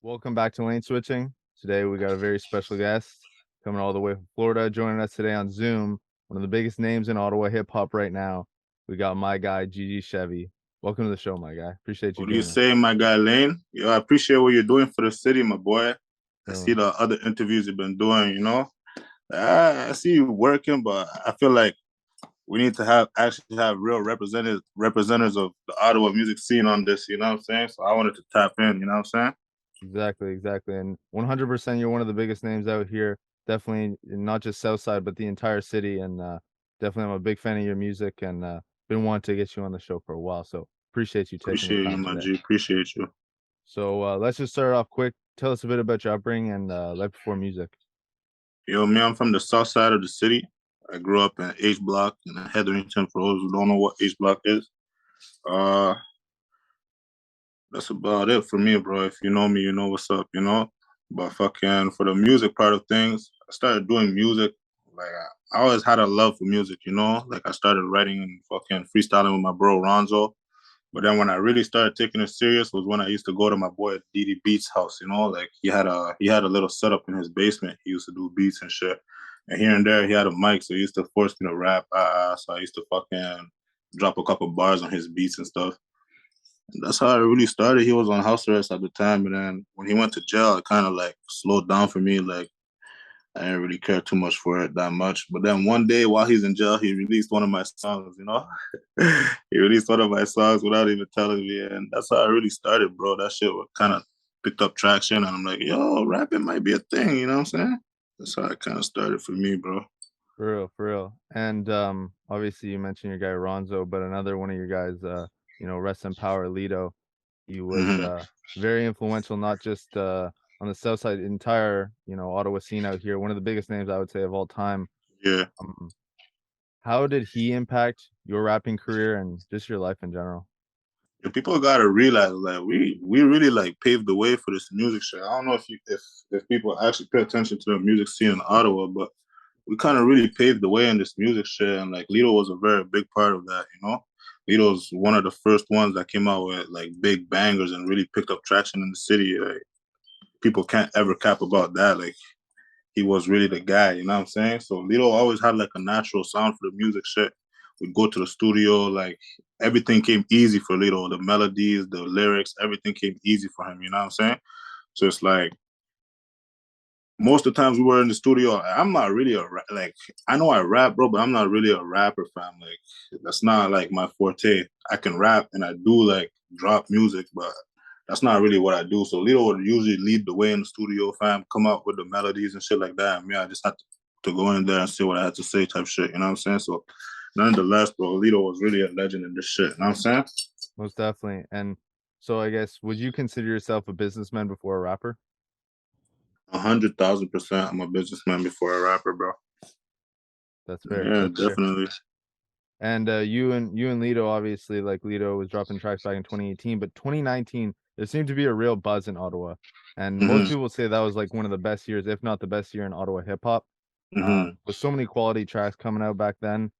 Welcome back to Lane Switching. Today we got a very special guest coming all the way from Florida, joining us today on Zoom. One of the biggest names in Ottawa hip hop right now. We got my guy GG Chevy. Welcome to the show, my guy. Appreciate you What do you being here. say, my guy Lane? Yo, I appreciate what you're doing for the city, my boy. I see So, the other interviews you've been doing. I see you working, but I feel like we need to actually have real representatives of the Ottawa music scene on this, you know what I'm saying? So I wanted to tap in, you know what I'm saying? exactly. And 100% you're one of the biggest names out here. Definitely not just Southside, but the entire city. And definitely I'm a big fan of your music and been wanting to get you on the show for a while. So appreciate you taking the Appreciate you, time my today. G. Appreciate you. So let's just start off quick. Tell us a bit about your upbringing and life before music. Yo, man, I'm from the south side of the city. I grew up in H Block in Heatherington, for those who don't know what H Block is. Uh that's about it for me, bro. If you know me, you know what's up, you know? But fucking for the music part of things, I started doing music. Like I always had a love for music, you know? Like I started writing and fucking freestyling with my bro Ronzo. But then when I really started taking it serious was when I used to go to my boy DD Beats house, you know? Like he had a little setup in his basement. He used to do beats and shit. And here and there he had a mic, so he used to force me to rap. So I used to fucking drop a couple bars on his beats and stuff. That's how it really started. He was on house arrest at the time, and then when he went to jail, it kind of like slowed down for me. Like I didn't really care too much for it that much. But then one day while he's in jail, he released one of my songs. He released one of my songs without even telling me, and that's how I really started, bro. That shit kind of picked up traction, and I'm like, yo, rapping might be a thing. You know what I'm saying? That's how it kind of started for me, bro. For real. And obviously you mentioned your guy Ronzo, but another one of your guys, rest in power, Lido. He was Hmm. very influential, not just on the south side, entire, Ottawa scene out here. One of the biggest names I would say of all time. Yeah. Um, how did he impact your rapping career and just your life in general? And people gotta realize like we really like paved the way for this music shit. I don't know if people actually pay attention to the music scene in Ottawa, but we kind of really paved the way in this music shit. And like Lido was a very big part of that, you know? Lido's one of the first ones that came out with like big bangers and really picked up traction in the city. Like people can't ever cap about that. Like he was really the guy, you know what I'm saying? So Lido always had like a natural sound for the music shit. We'd go to the studio, like everything came easy for Lido. The melodies, the lyrics, everything came easy for him, you know what I'm saying? So it's like most of the times we were in the studio, I'm not really like I know I rap, bro, but I'm not really a rapper, fam. Like that's not like my forte. I can rap and I do like drop music, but that's not really what I do. So Lido would usually lead the way in the studio, fam, come up with the melodies and shit like that. And me, I just had to go in there and see what I had to say, type shit. You know what I'm saying? So nonetheless, bro, Lido was really a legend in this shit. You know what I'm saying? Most definitely. And so I guess, would you consider yourself a businessman before a rapper? 100,000%. I'm a businessman before a rapper, bro. That's fair. Yeah, That's fair. definitely. And you and Lido, obviously, like Lido was dropping tracks back in 2018, but 2019 there seemed to be a real buzz in Ottawa, and most Hmm. people say that was like one of the best years, if not the best year in Ottawa hip hop. Hmm. With so many quality tracks coming out back then,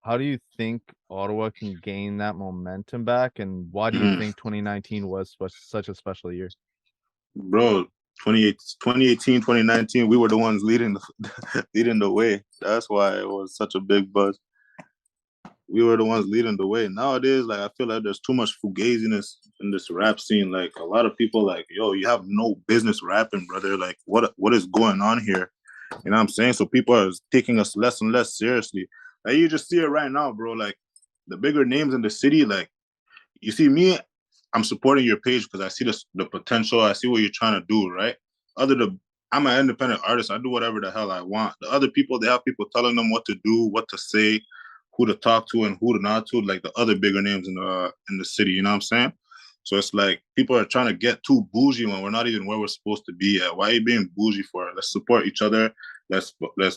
how do you think Ottawa can gain that momentum back, and why do you Hmm. think 2019 was such a special year? Bro, 2018, 2019, we were the ones leading leading the way. That's why it was such a big buzz. We were the ones leading the way. Nowadays, like I feel like there's too much fugaziness in this rap scene. Like a lot of people, like, yo, you have no business rapping, brother. Like, what is going on here? You know what I'm saying? So people are taking us less and less seriously. Like you just see it right now, bro. Like the bigger names in the city, like you see me, I'm supporting your page because I see the potential. I see what you're trying to do, right? Other than I'm an independent artist. I do whatever the hell I want. The other people, they have people telling them what to do, what to say, who to talk to, and who to not to. Like the other bigger names in the city. You know what I'm saying? So it's like people are trying to get too bougie when we're not even where we're supposed to be at. Why are you being bougie for? Let's support each other. Let's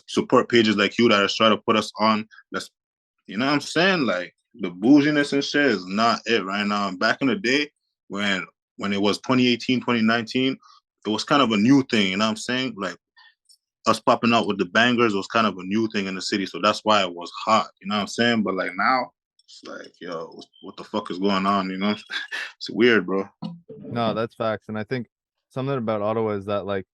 support pages like you that are trying to put us on. Let's you know what I'm saying? Like the bouginess and shit is not it right now. And back in the day, when it was 2018, 2019, it was kind of a new thing. You know what I'm saying? Like us popping out with the bangers was kind of a new thing in the city. So that's why it was hot. You know what I'm saying? But like now, it's like, yo, what the fuck is going on? You know, it's weird, bro. No, that's facts. And I think something about Ottawa is that like,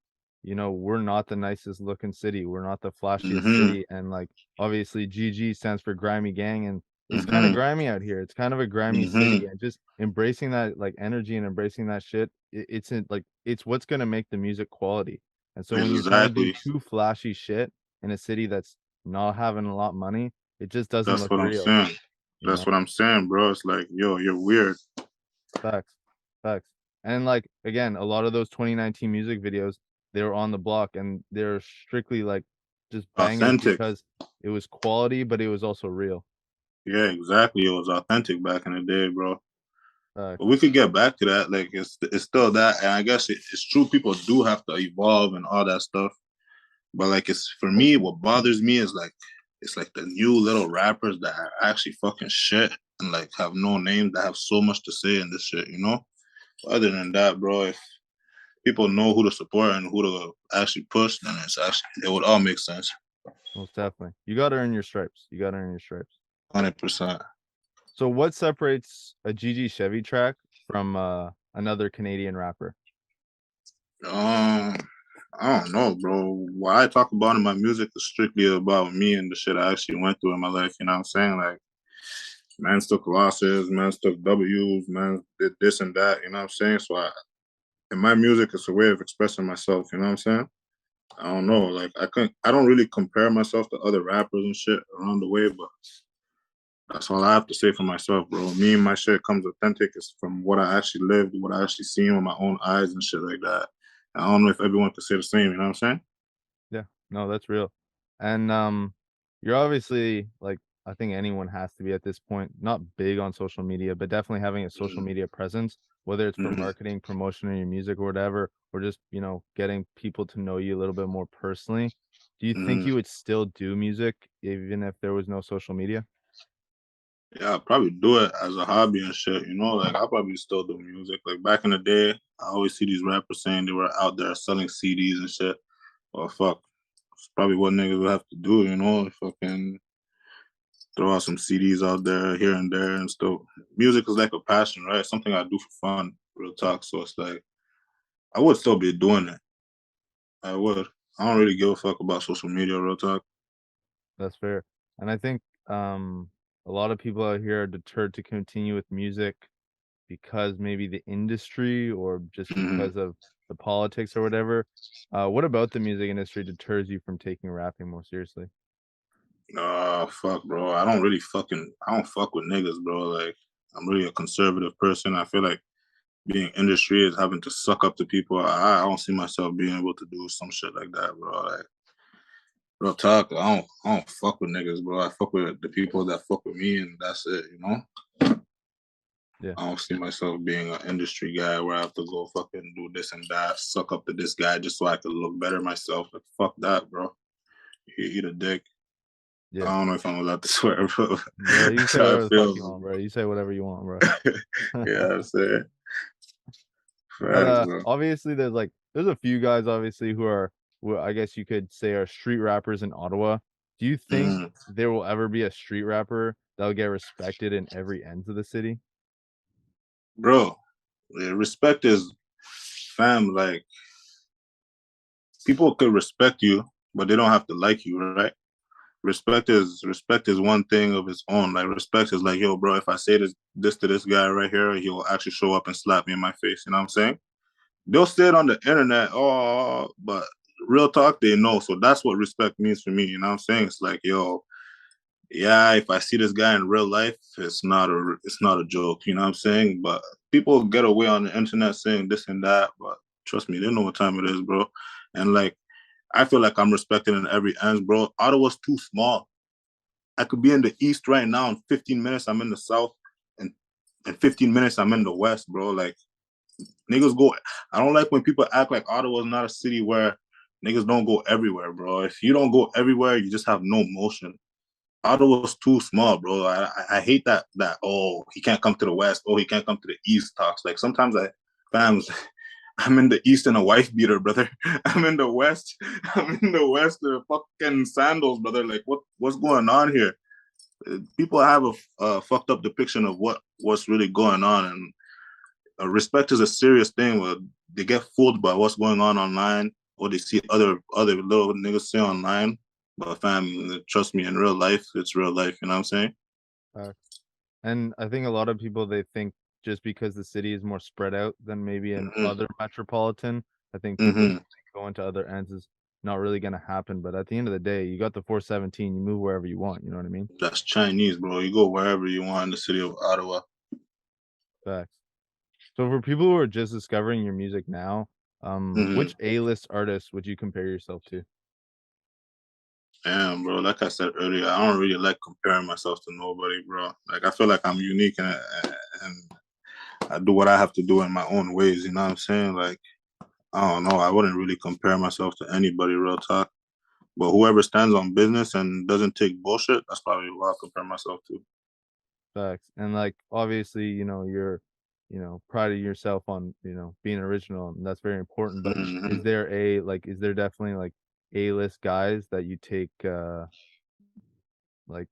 you know, we're not the nicest looking city. We're not the flashiest Mm-hmm. city. And like obviously GG stands for grimy gang, and it's kind of Mm-hmm. grimy out here. It's kind of a grimy Mm-hmm. city, and just embracing that like energy and embracing that shit, it's in, like it's what's gonna make the music quality. And so when you're trying to do Exactly. too flashy shit in a city that's not having a lot of money, it just doesn't That's look what I'm real, saying. you That's know? what I'm saying, bro. It's like, yo, you're weird. Facts. Facts. And like again, a lot of those 2019 music videos, they were on the block and they're strictly like just bangers Authentic. because it was quality, but it was also real. Yeah, exactly. It was authentic back in the day, bro. But Facts. we could get back to that. Like it's still that, and I guess it's true. People do have to evolve and all that stuff. But like it's for me, what bothers me is like it's like the new little rappers that are actually fucking shit and like have no names that have so much to say in this shit, you know? Other than that, bro, if people know who to support and who to actually push, then it would all make sense. Most definitely. You gotta earn your stripes. You gotta earn your stripes. 100%. So what separates a GG Chevy track from another Canadian rapper? Um, I don't know, bro. What I talk about in my music is strictly about me and the shit I actually went through in my life. You know what I'm saying? Like, man took losses, man took W's, man did this and that. You know what I'm saying? So in my music, it's a way of expressing myself. You know what I'm saying? I don't know. Like, I don't really compare myself to other rappers and shit around the way, but that's all I have to say for myself, bro. Me and my shit comes authentic. It's from what I actually lived, what I actually seen with my own eyes and shit like that. I don't know if everyone could say the same. You know what I'm saying? Yeah, no, that's real. And you're obviously like I think anyone has to be at this point, not big on social media, but definitely having a social Mm-hmm. media presence, whether it's for Mm-hmm. marketing, promotion of your music or whatever, or just, you know, getting people to know you a little bit more personally. Do you think Mm-hmm. you would still do music even if there was no social media? Yeah, I'll probably do it as a hobby and shit. You know, like I'll probably still do music. Like back in the day, I always see these rappers saying they were out there selling CDs and shit. Well, fuck, it's probably what niggas would have to do. You know, fucking throw out some CDs out there here and there and stuff. Music is like a passion, right? Something I do for fun, real talk. So it's like I would still be doing it. I would. I don't really give a fuck about social media, real talk. That's fair. And I think a lot of people out here are deterred to continue with music because maybe the industry or just Mm-hmm. because of the politics or whatever. What about the music industry deters you from taking rapping more seriously? Fuck, bro. I don't fuck with niggas, bro. Like, I'm really a conservative person. I feel like being industry is having to suck up to people. I don't see myself being able to do some shit like that, bro. Like, real talk. I don't fuck with niggas, bro. I fuck with the people that fuck with me, and that's it. You know. Yeah, I don't see myself being an industry guy where I have to go fucking do this and that, suck up to this guy just so I can look better myself. Like, fuck that, bro. You eat a dick. yeah, I don't know if I'm allowed to swear, bro. bro. You That's say how I whatever the fuck feel. you want, bro. You say whatever you want, bro. Yeah, I'm saying. But Facts, bro. obviously there's a few guys obviously who are who I guess you could say are street rappers in Ottawa. Do you think Mm. there will ever be a street rapper that'll get respected in every ends of the city? Bro, yeah, respect is fam, like people could respect you, but they don't have to like you, right? Respect is one thing of its own. Like respect is like, yo, bro, if I say this to this guy right here, he'll actually show up and slap me in my face. You know what I'm saying? They'll say it on the internet, oh, but real talk, they know. So that's what respect means for me. You know what I'm saying? It's like, yo, yeah, if I see this guy in real life, it's not a joke. You know what I'm saying? But people get away on the internet saying this and that, but trust me, they know what time it is, bro. And like, I feel like I'm respected in every ends, bro. Ottawa's too small. I could be in the East right now. In 15 minutes, I'm in the South, and in 15 minutes, I'm in the West, bro. Like niggas go. I don't like when people act like Ottawa's not a city where niggas don't go everywhere, bro. If you don't go everywhere, you just have no motion. Ottawa's too small, bro. I hate that. Oh, he can't come to the West. Oh, he can't come to the East. Talks like sometimes fam, I'm in the East in a wife beater, brother. I'm in the West. I'm in the West in fucking sandals, brother. Like what's going on here? People have a fucked up depiction of what's really going on, and respect is a serious thing. With they get fooled by what's going on online, or they see other little niggas say online. But fam, trust me, in real life, it's real life. You know what I'm saying? Uh, and I think a lot of people, they think just because the city is more spread out than maybe in Hmm. other metropolitan, I think people Hmm. think going to other ends is not really going to happen. But at the end of the day, you got the 417, you move wherever you want. You know what I mean? That's Chinese, bro. You go wherever you want in the city of Ottawa. Facts. So for people who are just discovering your music now, Hmm. which A-list artists would you compare yourself to? Damn, bro. Like I said earlier, I don't really like comparing myself to nobody, bro. Like I feel like I'm unique and I do what I have to do in my own ways. You know what I'm saying? Like I don't know. I wouldn't really compare myself to anybody, real talk. But whoever stands on business and doesn't take bullshit, that's probably who I'll compare myself to. Facts. And like obviously, you're, priding yourself on, being original, and that's very important. But Hmm. is there definitely like A-list guys that like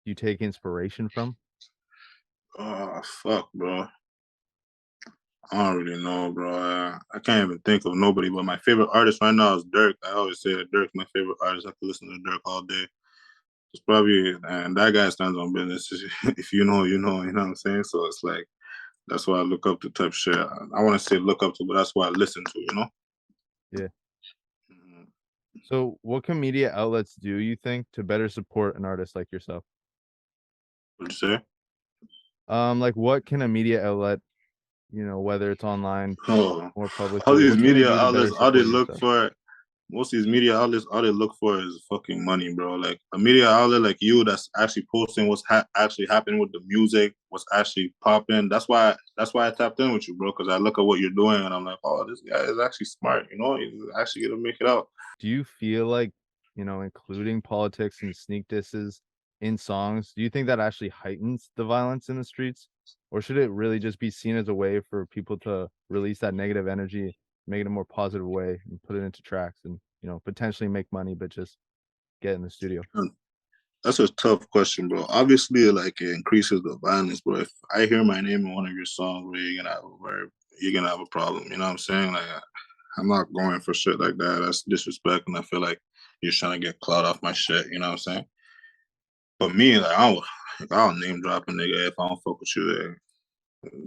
you take inspiration from? Oh fuck, bro. I don't really know, bro. I can't even think of nobody. But my favorite artist right now is Dirk. I always say that Dirk's my favorite artist. I could listen to Dirk all day. It's probably and that guy stands on business. If you know, you know. You know what I'm saying? So it's like that's why I look up to type shit. I want to say look up to, but that's why I listen to. You know. Yeah. Mhm. So what can media outlets do, you think, to better support an artist like yourself? What'd you say? Like what can a media outlet, whether it's online Oh, or all publicly, these what can they media do to better outlets, all they support look yourself? for, most of these media outlets, all they look for is fucking money, bro. Like a media outlet like you that's actually posting what's actually happening with the music, what's actually popping. That's why I tapped in with you, bro. Because I look at what you're doing and I'm like, oh, this guy is actually smart. You know, he's actually gonna make it out. Do you feel like, including politics and sneak disses in songs, do you think that actually heightens the violence in the streets? Or should it really just be seen as a way for people to release that negative energy, make it a more positive way and put it into tracks and, potentially make money, but just get in the studio? And that's a tough question, bro. Obviously, like it increases the violence, bro. If I hear my name in one of your songs, bro, you're gonna have a problem. You know what I'm saying? Like I'm not going for shit like that. That's disrespect, and I feel like you're trying to get clout off my shit. You know what I'm saying? But me, I'll name drop a nigga if I don't fuck with you.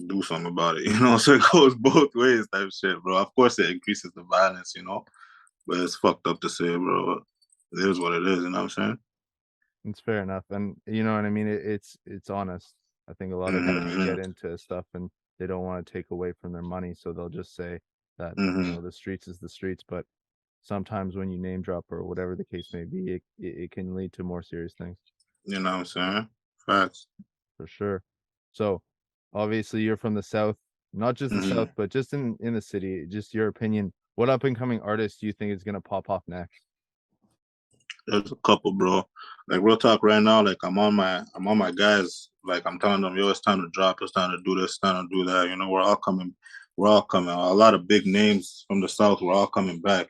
Do something about it. You know, so it goes both ways, type shit, bro. Of course, it increases the violence, but it's fucked up to say, bro. It is what it is. You know what I'm saying? It's fair enough. And you know what I mean? It's honest. I think a lot of guys Mm-hmm. get into stuff and they don't want to take away from their money, so they'll just say that, Mm-hmm. the streets is the streets, but sometimes when you name drop or whatever the case may be, it can lead to more serious things You know what I'm saying? Facts. for sure. So obviously you're from the South, not just the South, Mm-hmm. but just in the city. Just your opinion. What up and coming artist do you think is gonna pop off next? There's a couple, bro. Like real talk right now, like I'm on my guys. Like I'm telling them, yo, it's time to drop, it's time to do this, it's time to do that. We're all coming. A lot of big names from the South, we're all coming back,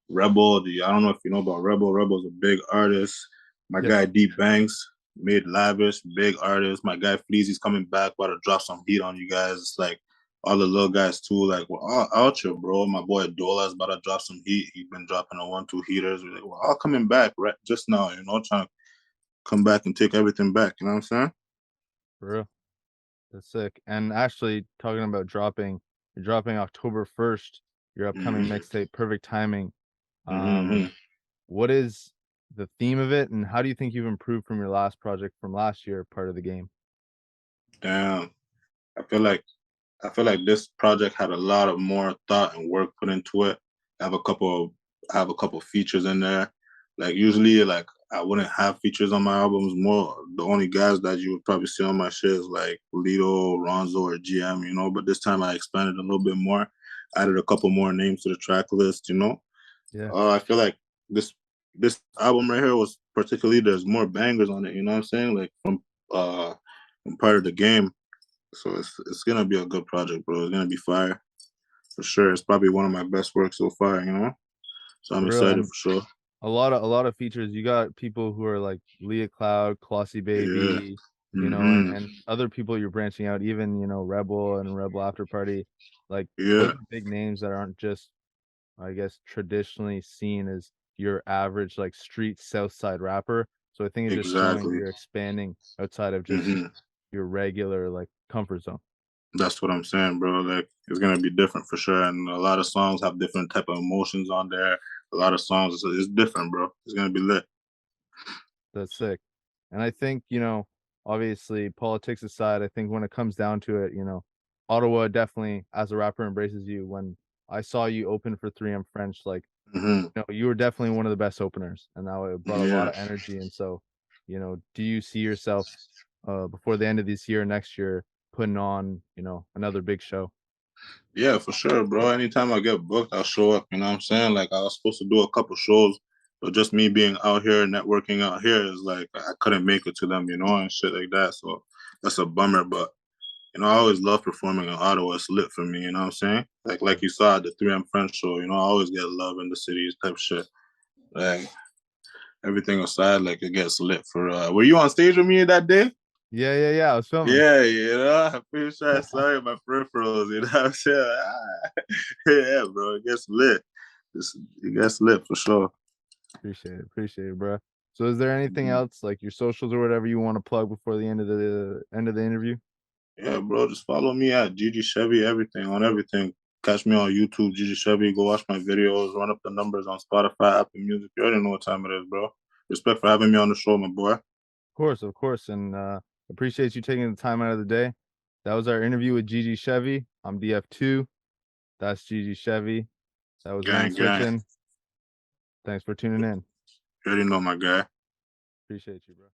Rebel, I don't know if you know about Rebel. Rebel's a big artist. My Yep. guy D Banks made lavish, big artist. My guy Fleazy's coming back, about to drop some heat on you guys. It's like all the little guys too. Like we're all out here, bro. My boy Dola's about to drop some heat. He's been dropping a 1-2 heaters. We're all coming back right just now, trying to come back and take everything back. You know what I'm saying? For real. That's sick. And actually, talking about dropping, you're dropping October 1st, your upcoming Mm-hmm. mixtape, Perfect Timing. Mm-hmm. What is the theme of it, and how do you think you've improved from your last project from last year, part of the game? Damn. I feel like I feel like this project had a lot of more thought and work put into it. I have a couple of I have a couple of features in there. Like usually like I wouldn't have features on my albums. More the only guys that you would probably see on my shit is like Lido, Ronzo, or GM. But this time I expanded a little bit more, added a couple more names to the track list. Yeah, I feel like this this album right here was particularly there's more bangers on it, you know what I'm saying? Like from part of the game. So it's gonna be a good project, bro. It's gonna be fire for sure. It's probably one of my best works so far. So I'm for real. excited And for sure. a lot of features. You got people who are like Leah Cloud, Klossy Yeah. Baby. and Mm-hmm. other people you're branching out, even, Rebel and Rebel After Party, like, those Yeah, are big names that aren't just, I guess, traditionally seen as your average, like, street South Side rapper. So I think it's just showing exactly. you're expanding outside of just Mm-hmm. your regular, like, comfort zone. That's what I'm saying, bro. Like it's gonna be different for sure, and a lot of songs have different type of emotions on there. A lot of songs, it's different, bro. It's gonna be lit. That's sick. And I think, obviously, politics aside, I think when it comes down to it, Ottawa definitely, as a rapper, embraces you. When I saw you open for 3M French, like, Hmm. you were definitely one of the best openers, and now it brought a lot Yeah, of energy. And so, do you see yourself, before the end of this year, next year, putting on, another big show? yeah, for sure, bro. Anytime I get booked, I'll show up. You know what I'm saying? Like I was supposed to do a couple shows, but just me being out here networking out here is like I couldn't make it to them, and shit like that. So that's a bummer. But I always love performing in Ottawa. It's lit for me. You know what I'm saying? Like you saw at the 3M French show. I always get love in the cities type shit. Like everything aside, like it gets lit for. Were you on stage with me that day? Yeah, yeah, yeah. I was filming. Yeah, I'm pretty sure I saw my peripherals. You know what I'm saying? Yeah, bro, it gets lit. It gets lit for sure. Appreciate it, bro. So, is there anything Mhm. else, like your socials or whatever, you want to plug before the end of the interview? Yeah, bro, just follow me at GG Chevy, everything on everything. Catch me on YouTube, GG Chevy. Go watch my videos. Run up the numbers on Spotify, Apple Music. You already know what time it is, bro. Respect for having me on the show, my boy. Of course, and appreciate you taking the time out of the day. That was our interview with GG Chevy. I'm DF2. That's GG Chevy. That was lane Gang, gang. switching. Thanks for tuning in. You already know my guy. Appreciate you, bro.